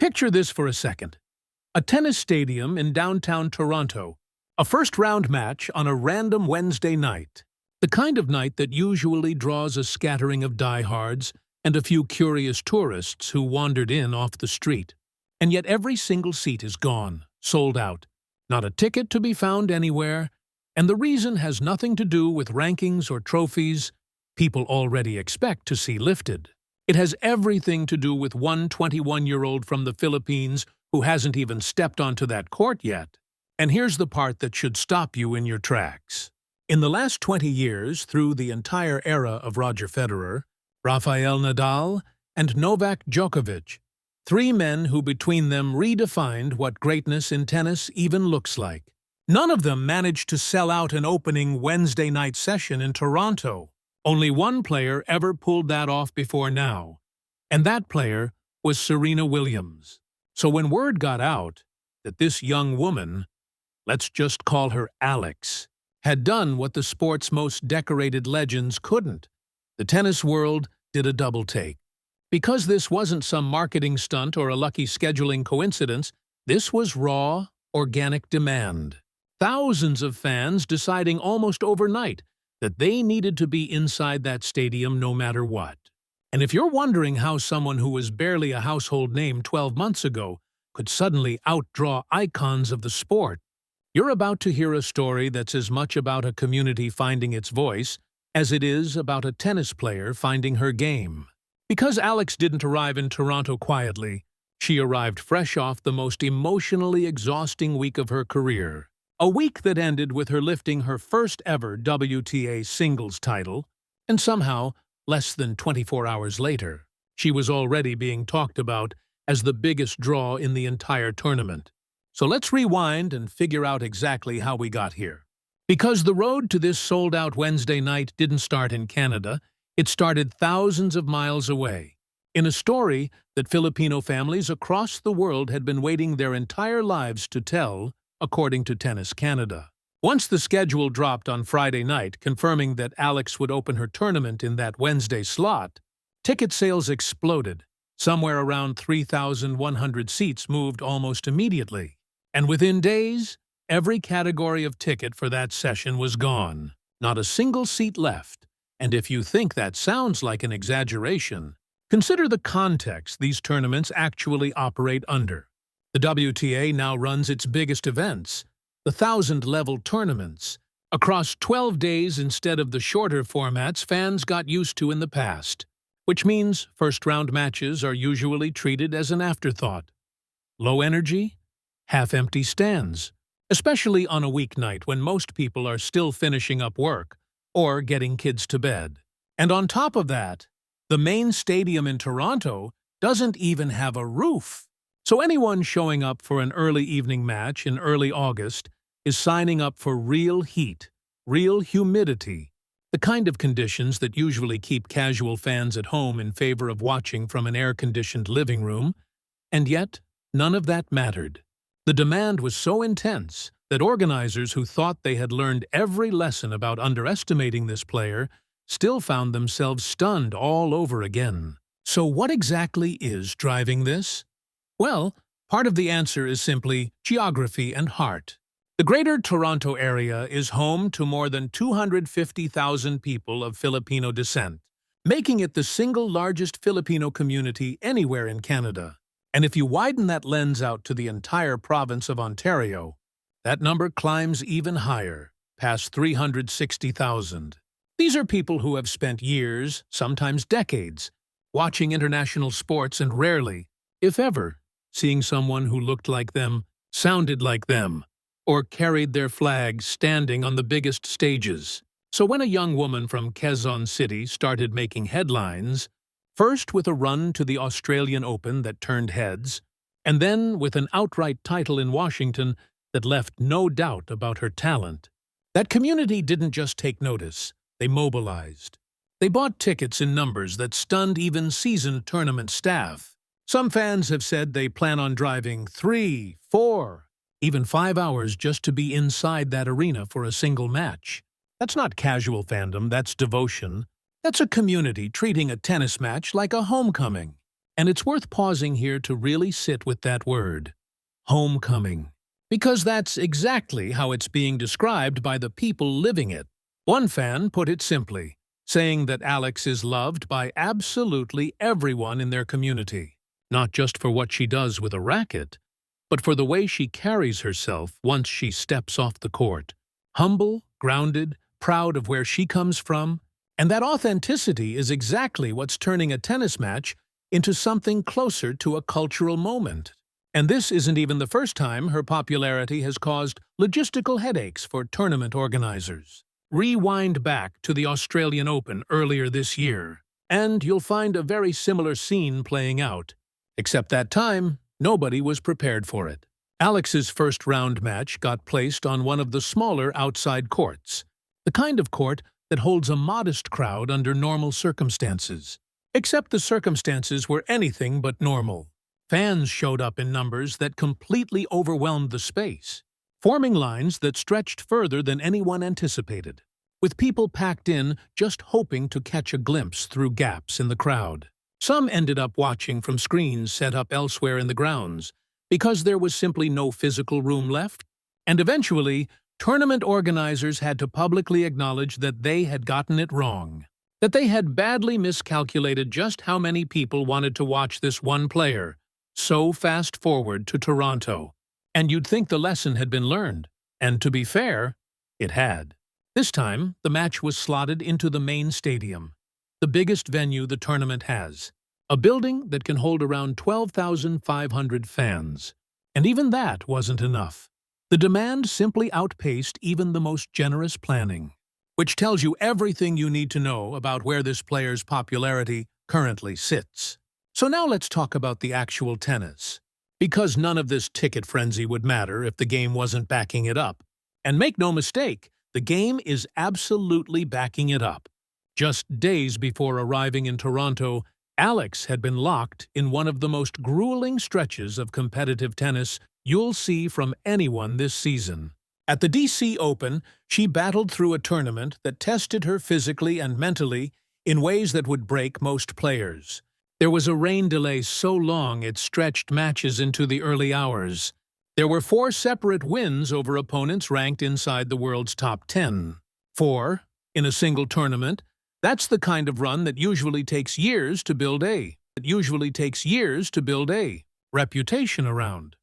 Picture this for a second. A tennis stadium in downtown Toronto. A first-round match on a random Wednesday night. The kind of night that usually draws a scattering of diehards and a few curious tourists who wandered in off the street. And yet every single seat is gone, sold out. Not a ticket to be found anywhere. And the reason has nothing to do with rankings or trophies people already expect to see lifted. It has everything to do with one 21-year-old from the Philippines who hasn't even stepped onto that court yet. And here's the part that should stop you in your tracks. In the last 20 years, through the entire era of Roger Federer, Rafael Nadal, and Novak Djokovic, three men who between them redefined what greatness in tennis even looks like. None of them managed to sell out an opening Wednesday night session in Toronto. Only one player ever pulled that off before now, and that player was Serena Williams. So when word got out that this young woman, let's just call her Alex, had done what the sport's most decorated legends couldn't, the tennis world did a double take. Because this wasn't some marketing stunt or a lucky scheduling coincidence, this was raw, organic demand. Thousands of fans deciding almost overnight that they needed to be inside that stadium no matter what. And if you're wondering how someone who was barely a household name 12 months ago could suddenly outdraw icons of the sport, you're about to hear a story that's as much about a community finding its voice as it is about a tennis player finding her game. Because Alex didn't arrive in Toronto quietly, she arrived fresh off the most emotionally exhausting week of her career. A week that ended with her lifting her first ever WTA singles title, and somehow, less than 24 hours later, she was already being talked about as the biggest draw in the entire tournament. So let's rewind and figure out exactly how we got here. Because the road to this sold-out Wednesday night didn't start in Canada, it started thousands of miles away, in a story that Filipino families across the world had been waiting their entire lives to tell, according to Tennis Canada. Once the schedule dropped on Friday night, confirming that Alex would open her tournament in that Wednesday slot, ticket sales exploded. Somewhere around 3,100 seats moved almost immediately. And within days, every category of ticket for that session was gone. Not a single seat left. And if you think that sounds like an exaggeration, consider the context these tournaments actually operate under. The WTA now runs its biggest events, the 1,000-level tournaments, across 12 days instead of the shorter formats fans got used to in the past, which means first-round matches are usually treated as an afterthought. Low energy, half-empty stands, especially on a weeknight when most people are still finishing up work or getting kids to bed. And on top of that, the main stadium in Toronto doesn't even have a roof. So anyone showing up for an early evening match in early August is signing up for real heat, real humidity, the kind of conditions that usually keep casual fans at home in favor of watching from an air-conditioned living room. And yet, none of that mattered. The demand was so intense that organizers who thought they had learned every lesson about underestimating this player still found themselves stunned all over again. So what exactly is driving this? Well, part of the answer is simply geography and heart. The Greater Toronto Area is home to more than 250,000 people of Filipino descent, making it the single largest Filipino community anywhere in Canada. And if you widen that lens out to the entire province of Ontario, that number climbs even higher, past 360,000. These are people who have spent years, sometimes decades, watching international sports and rarely, if ever, seeing someone who looked like them, sounded like them, or carried their flag standing on the biggest stages. So when a young woman from Quezon City started making headlines, first with a run to the Australian Open that turned heads, and then with an outright title in Washington that left no doubt about her talent, that community didn't just take notice, they mobilized. They bought tickets in numbers that stunned even seasoned tournament staff. Some fans have said they plan on driving 3, 4, even 5 hours just to be inside that arena for a single match. That's not casual fandom, that's devotion. That's a community treating a tennis match like a homecoming. And it's worth pausing here to really sit with that word, homecoming. Because that's exactly how it's being described by the people living it. One fan put it simply, saying that Alex is loved by absolutely everyone in their community, not just for what she does with a racket, but for the way she carries herself once she steps off the court. Humble, grounded, proud of where she comes from, and that authenticity is exactly what's turning a tennis match into something closer to a cultural moment. And this isn't even the first time her popularity has caused logistical headaches for tournament organizers. Rewind back to the Australian Open earlier this year, and you'll find a very similar scene playing out. Except that time, nobody was prepared for it. Alex's first-round match got placed on one of the smaller outside courts, the kind of court that holds a modest crowd under normal circumstances. Except the circumstances were anything but normal. Fans showed up in numbers that completely overwhelmed the space, forming lines that stretched further than anyone anticipated, with people packed in just hoping to catch a glimpse through gaps in the crowd. Some ended up watching from screens set up elsewhere in the grounds, because there was simply no physical room left, and eventually, tournament organizers had to publicly acknowledge that they had gotten it wrong, that they had badly miscalculated just how many people wanted to watch this one player. So fast forward to Toronto, and you'd think the lesson had been learned, and to be fair, it had. This time, the match was slotted into the main stadium, the biggest venue the tournament has, a building that can hold around 12,500 fans. And even that wasn't enough. The demand simply outpaced even the most generous planning, which tells you everything you need to know about where this player's popularity currently sits. So now let's talk about the actual tennis, because none of this ticket frenzy would matter if the game wasn't backing it up. And make no mistake, the game is absolutely backing it up. Just days before arriving in Toronto, Alex had been locked in one of the most grueling stretches of competitive tennis you'll see from anyone this season. At the DC Open, she battled through a tournament that tested her physically and mentally in ways that would break most players. There was a rain delay so long it stretched matches into the early hours. There were 4 separate wins over opponents ranked inside the world's top 10. 4 in a single tournament. That's the kind of run that usually takes years to build a reputation around.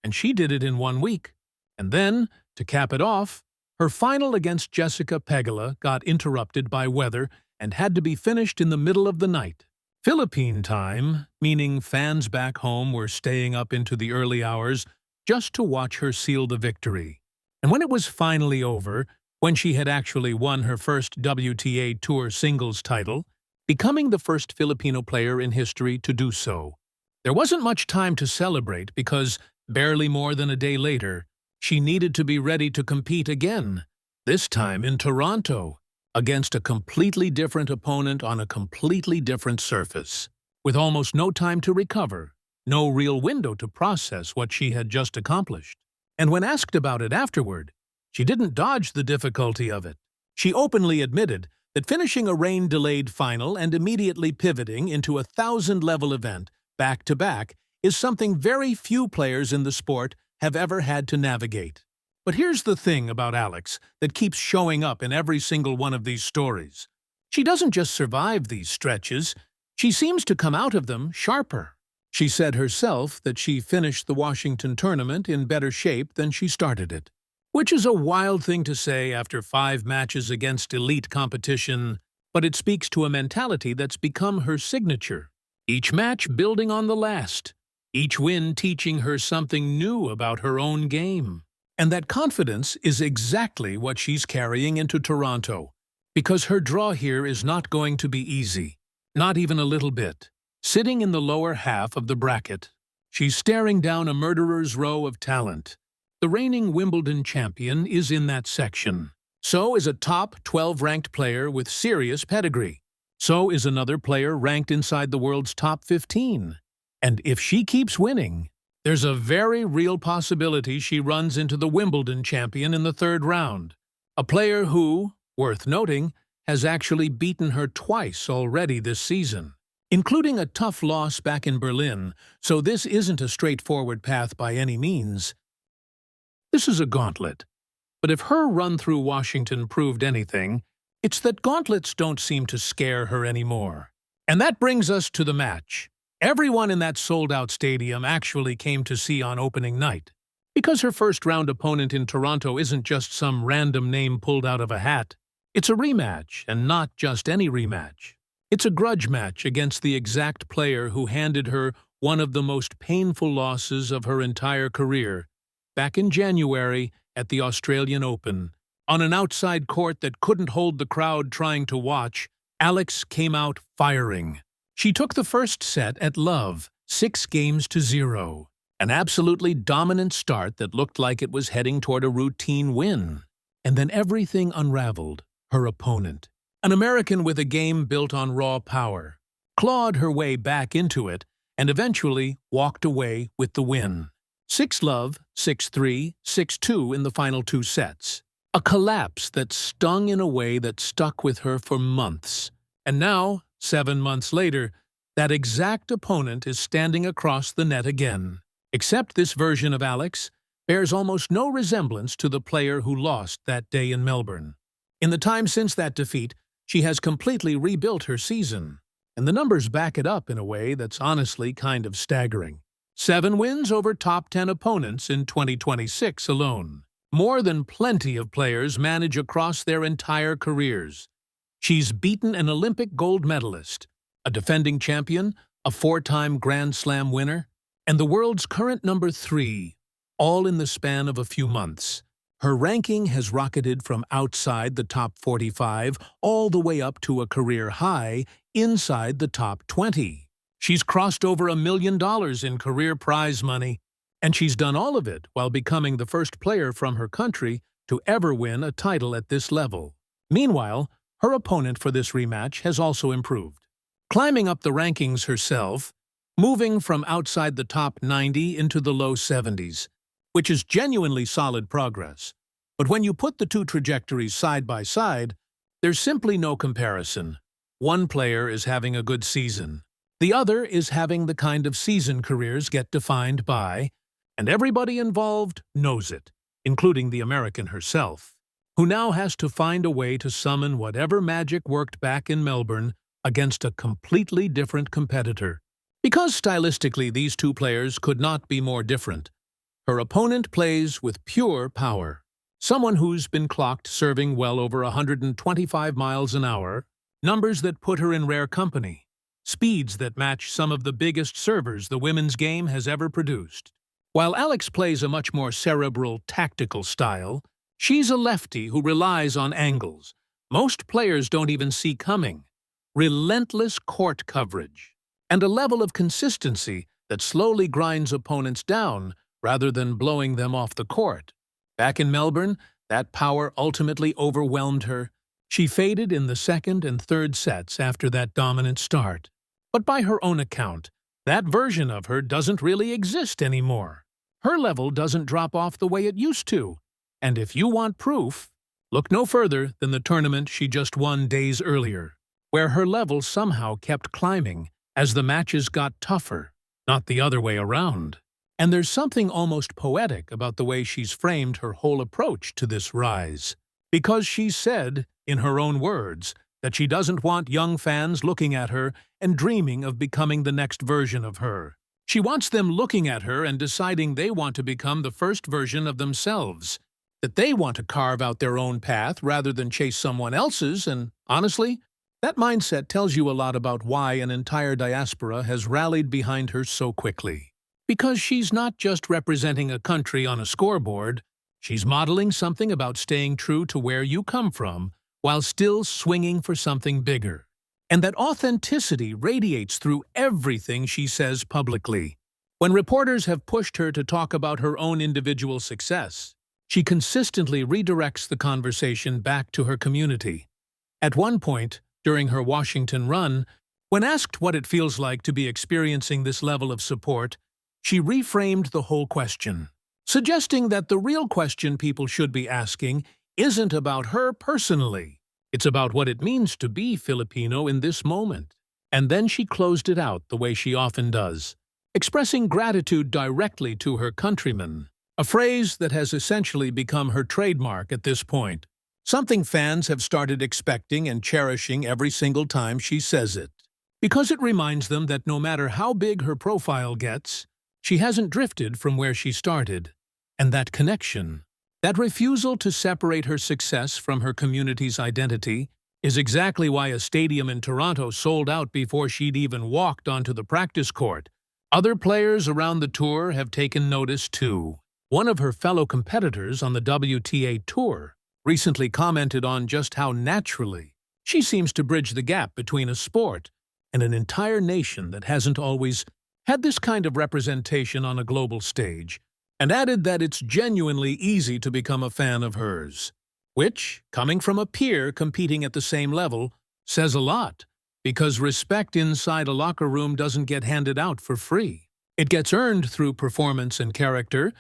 And she did it in 1 week. And then, to cap it off, her final against Jessica Pegula got interrupted by weather and had to be finished in the middle of the night. Philippine time, meaning fans back home were staying up into the early hours just to watch her seal the victory. And when it was finally over, when she had actually won her first WTA Tour singles title, becoming the first Filipino player in history to do so, there wasn't much time to celebrate because, barely more than a day later, she needed to be ready to compete again, this time in Toronto, against a completely different opponent on a completely different surface, with almost no time to recover, no real window to process what she had just accomplished. And when asked about it afterward, she didn't dodge the difficulty of it. She openly admitted that finishing a rain-delayed final and immediately pivoting into a 1,000-level event back-to-back is something very few players in the sport have ever had to navigate. But here's the thing about Alex that keeps showing up in every single one of these stories. She doesn't just survive these stretches, she seems to come out of them sharper. She said herself that she finished the Washington tournament in better shape than she started it, which is a wild thing to say after 5 matches against elite competition, but it speaks to a mentality that's become her signature. Each match building on the last, each win teaching her something new about her own game. And that confidence is exactly what she's carrying into Toronto, because her draw here is not going to be easy, not even a little bit. Sitting in the lower half of the bracket, she's staring down a murderer's row of talent. The reigning Wimbledon champion is in that section. So is a top 12-ranked player with serious pedigree. So is another player ranked inside the world's top 15. And if she keeps winning, there's a very real possibility she runs into the Wimbledon champion in the 3rd round, a player who, worth noting, has actually beaten her twice already this season. including a tough loss back in Berlin, so this isn't a straightforward path by any means. This is a gauntlet. But if her run through Washington proved anything, it's that gauntlets don't seem to scare her anymore. And that brings us to the match. Everyone in that sold-out stadium actually came to see on opening night. Because her first-round opponent in Toronto isn't just some random name pulled out of a hat. It's a rematch, and not just any rematch. It's a grudge match against the exact player who handed her one of the most painful losses of her entire career, back in January at the Australian Open. On an outside court that couldn't hold the crowd trying to watch, Alex came out firing. She took the first set at love, 6-0. An absolutely dominant start that looked like it was heading toward a routine win. And then everything unraveled. Her opponent, an American with a game built on raw power, clawed her way back into it and eventually walked away with the win. 6-love, 6-3, 6-2 in the final 2 sets. A collapse that stung in a way that stuck with her for months. And now, 7 months later, that exact opponent is standing across the net again. Except this version of Alex bears almost no resemblance to the player who lost that day in Melbourne. In the time since that defeat, she has completely rebuilt her season. And the numbers back it up in a way that's honestly kind of staggering. 7 wins over top 10 opponents in 2026 alone. More than plenty of players manage across their entire careers. She's beaten an Olympic gold medalist, a defending champion, a 4-time Grand Slam winner, and the world's current number 3, all in the span of a few months. Her ranking has rocketed from outside the top 45 all the way up to a career high inside the top 20. She's crossed over $1 million in career prize money, and she's done all of it while becoming the first player from her country to ever win a title at this level. Meanwhile, her opponent for this rematch has also improved, climbing up the rankings herself, moving from outside the top 90 into the low 70s, which is genuinely solid progress. But when you put the two trajectories side by side, there's simply no comparison. One player is having a good season. The other is having the kind of season careers get defined by, and everybody involved knows it, including the American herself, who now has to find a way to summon whatever magic worked back in Melbourne against a completely different competitor. Because stylistically these two players could not be more different. Her opponent plays with pure power. Someone who's been clocked serving well over 125 miles an hour, numbers that put her in rare company, speeds that match some of the biggest servers the women's game has ever produced. While Alex plays a much more cerebral, tactical style, she's a lefty who relies on angles most players don't even see coming, relentless court coverage, and a level of consistency that slowly grinds opponents down rather than blowing them off the court. Back in Melbourne, that power ultimately overwhelmed her. She faded in the second and third sets after that dominant start. But by her own account, that version of her doesn't really exist anymore. Her level doesn't drop off the way it used to. And if you want proof, look no further than the tournament she just won days earlier, where her level somehow kept climbing as the matches got tougher, not the other way around. And there's something almost poetic about the way she's framed her whole approach to this rise. Because she said, in her own words, that she doesn't want young fans looking at her and dreaming of becoming the next version of her. She wants them looking at her and deciding they want to become the first version of themselves, that they want to carve out their own path rather than chase someone else's, and honestly, that mindset tells you a lot about why an entire diaspora has rallied behind her so quickly. Because she's not just representing a country on a scoreboard, she's modeling something about staying true to where you come from while still swinging for something bigger. And that authenticity radiates through everything she says publicly. When reporters have pushed her to talk about her own individual success, she consistently redirects the conversation back to her community. At one point, during her Washington run, when asked what it feels like to be experiencing this level of support, she reframed the whole question, suggesting that the real question people should be asking isn't about her personally. It's about what it means to be Filipino in this moment. And then she closed it out the way she often does, expressing gratitude directly to her countrymen, a phrase that has essentially become her trademark at this point, something fans have started expecting and cherishing every single time she says it. Because it reminds them that no matter how big her profile gets, she hasn't drifted from where she started. And that connection, that refusal to separate her success from her community's identity, is exactly why a stadium in Toronto sold out before she'd even walked onto the practice court. Other players around the tour have taken notice too. One of her fellow competitors on the WTA Tour recently commented on just how naturally she seems to bridge the gap between a sport and an entire nation that hasn't always had this kind of representation on a global stage, and added that it's genuinely easy to become a fan of hers. Which, coming from a peer competing at the same level, says a lot, because respect inside a locker room doesn't get handed out for free. It gets earned through performance and character,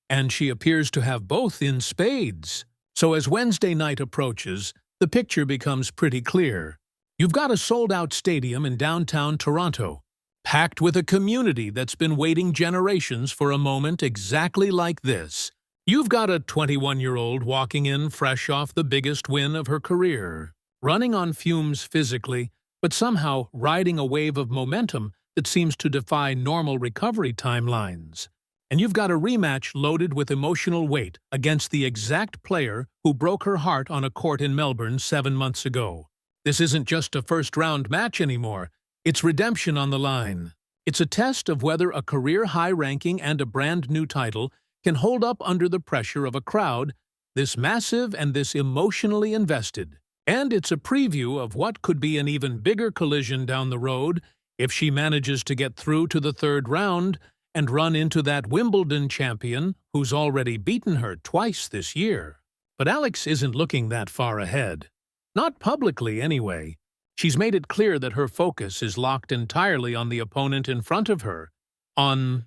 and she appears to have both in spades. So as Wednesday night approaches, the picture becomes pretty clear. You've got a sold-out stadium in downtown Toronto, packed with a community that's been waiting generations for a moment exactly like this. You've got a 21-year-old walking in fresh off the biggest win of her career, running on fumes physically, but somehow riding a wave of momentum that seems to defy normal recovery timelines. And you've got a rematch loaded with emotional weight against the exact player who broke her heart on a court in Melbourne 7 months ago. This isn't just a first-round match anymore. It's redemption on the line. It's a test of whether a career-high ranking and a brand-new title can hold up under the pressure of a crowd this massive and this emotionally invested. And it's a preview of what could be an even bigger collision down the road if she manages to get through to the third round and run into that Wimbledon champion who's already beaten her twice this year. But Alex isn't looking that far ahead. Not publicly, anyway. She's made it clear that her focus is locked entirely on the opponent in front of her, on